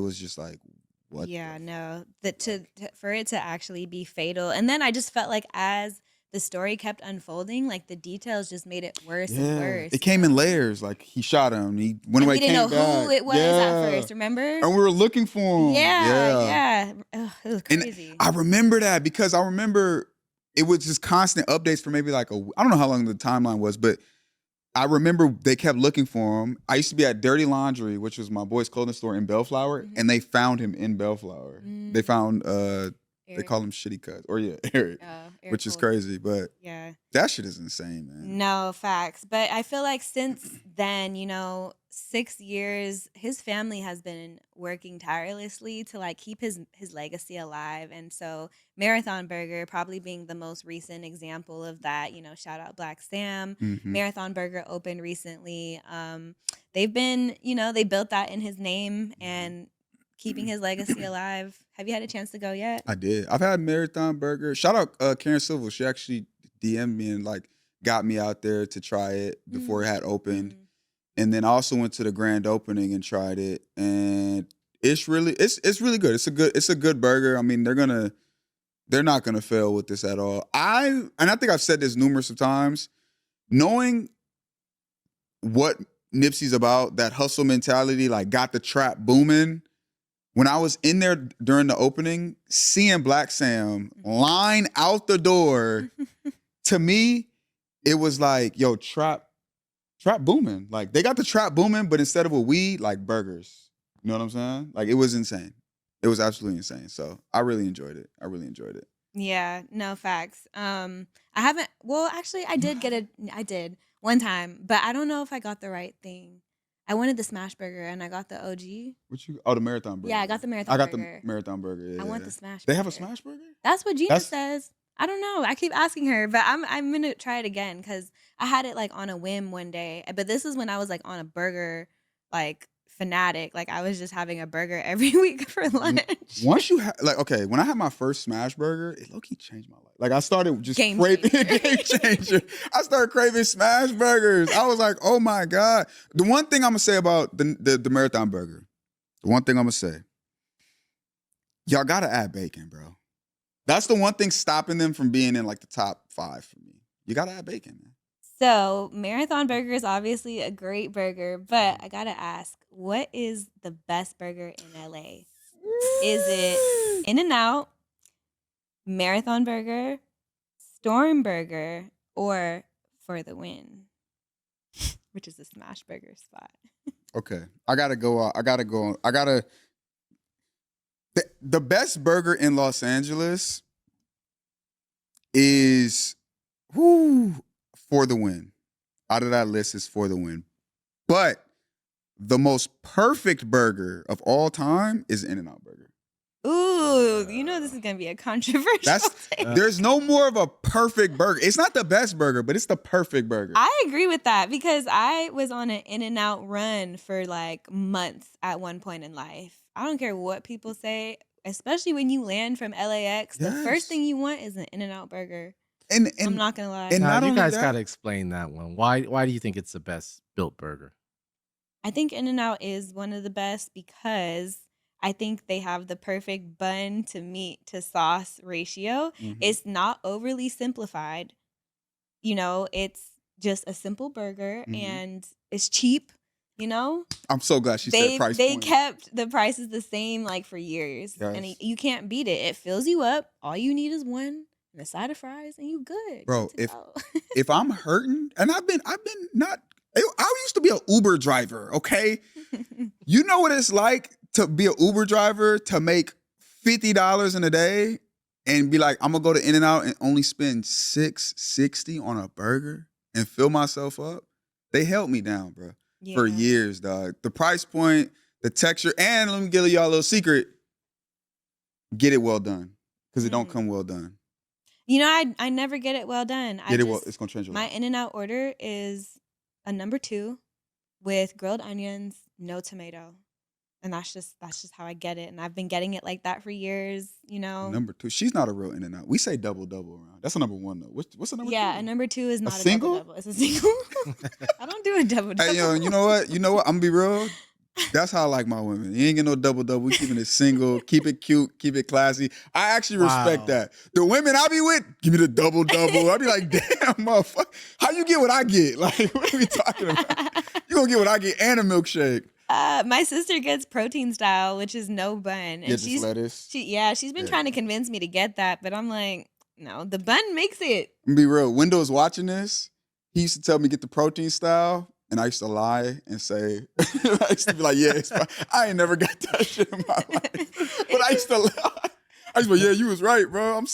was just like, what? Yeah, no, for it to actually be fatal, and then I just felt like as the story kept unfolding, like the details just made it worse and worse. It came in layers. Like he shot him. He went And away. we didn't know Came back. who it was at first. Remember? And we were looking for him. Yeah. Ugh, it was crazy. And I remember that because I remember it was just constant updates for maybe like I don't know how long the timeline was, but I remember they kept looking for him. I used to be at Dirty Laundry, which was my boy's clothing store in Bellflower, and they found him in Bellflower. They found they call him Shitty Cuz, or Eric, which is crazy, but that shit is insane, man. No, facts. But I feel like since then, 6 years, his family has been working tirelessly to like keep his legacy alive. And so Marathon Burger probably being the most recent example of that, shout out Black Sam. Marathon Burger opened recently. They've been, they built that in his name and keeping his legacy alive. Have you had a chance to go yet? I did. I've had Marathon Burger. Shout out Karen Silva. She actually DM'd me and like got me out there to try it before it had opened. And then I also went to the grand opening and tried it. And it's really good. It's a good burger. I mean, they're not gonna fail with this at all. I think I've said this numerous of times. Knowing what Nipsey's about, that hustle mentality, like got the trap booming. When I was in there during the opening, seeing Black Sam line out the door, to me, it was like, yo, trap booming. Like they got the trap booming, but instead of a weed, like burgers. You know what I'm saying? Like it was insane. It was absolutely insane. So I really enjoyed it. Yeah, no, facts. I haven't, well, actually I did one time, but I don't know if I got the right thing. I wanted the smash burger and I got the OG. The Marathon Burger. Yeah, I got the Marathon Burger. The Marathon Burger. Yeah, I want the smash burger. They have a smash burger? That's what Gina says. I don't know. I keep asking her, but I'm going to try it again because I had it like on a whim one day. But this is when I was like on a burger like fanatic. Like I was just having a burger every week for lunch. Once you when I had my first smash burger, it low-key changed my life. Like I started just craving game changer. I started craving smash burgers. I was like, oh my God. The one thing I'm gonna say about the Marathon Burger, y'all gotta add bacon, bro. That's the one thing stopping them from being in like the top 5 for me. You gotta add bacon, man. So Marathon Burger is obviously a great burger, but I gotta ask, what is the best burger in LA? Is it In-N-Out, Marathon Burger, Storm Burger, or For the Win? Which is a smash burger spot. Okay. I gotta go. The best burger in Los Angeles is For the Win. Out of that list is For the Win. But the most perfect burger of all time is In-N-Out Burger. Ooh, this is going to be a controversial take. There's no more of a perfect burger. It's not the best burger, but it's the perfect burger. I agree with that because I was on an In-N-Out run for like months at one point in life. I don't care what people say, especially when you land from LAX. The first thing you want is an In-N-Out Burger. And I'm not going to lie. And you guys got to explain that one. Why do you think it's the best built burger? I think In-N-Out is one of the best because I think they have the perfect bun to meat to sauce ratio. It's not overly simplified. It's just a simple burger and it's cheap, I'm so glad she said price They point. kept the prices the same like for years. Yes. And you can't beat it. It fills you up. All you need is one and a side of fries and you good. Bro, if I'm hurting, and I've been not, I used to be an Uber driver, okay? You know what it's like to be an Uber driver, to make $50 in a day and be like, I'm gonna go to In-N-Out and only spend $6.60 on a burger and fill myself up. They held me down, bro, for years, dog. The price point, the texture, and let me give y'all a little secret. Get it well done, because it don't come well done. I never get it well done. It's gonna change your life. My In-N-Out order is a number 2 with grilled onions, no tomato. And that's just how I get it. And I've been getting it like that for years, Number 2. She's not a real In-N-Out. We say double around. That's a number 1 though. What's the number 2? Yeah, a number 2 is not a single? double. It's a single. I don't do a double. Hey, yo, you know what? I'm gonna be real. That's how I like my women. You ain't get no double. We keeping it single. Keep it cute. Keep it classy. I actually respect Wow. that. The women I be with, give me the double. I be like, damn, motherfucker. How you get what I get? Like, what are we talking about? You gonna get what I get and a milkshake. My sister gets protein style, which is no bun. And Yeah, just lettuce. she's been trying to convince me to get that, but I'm like, no, the bun makes it. I'm be real. Wendell's watching this. He used to tell me get the protein style. And I used to lie and say, I used to be like, yeah, it's fine. I ain't never got that shit in my life. But I used to lie. I used to be like, yeah, you was right, bro. I'm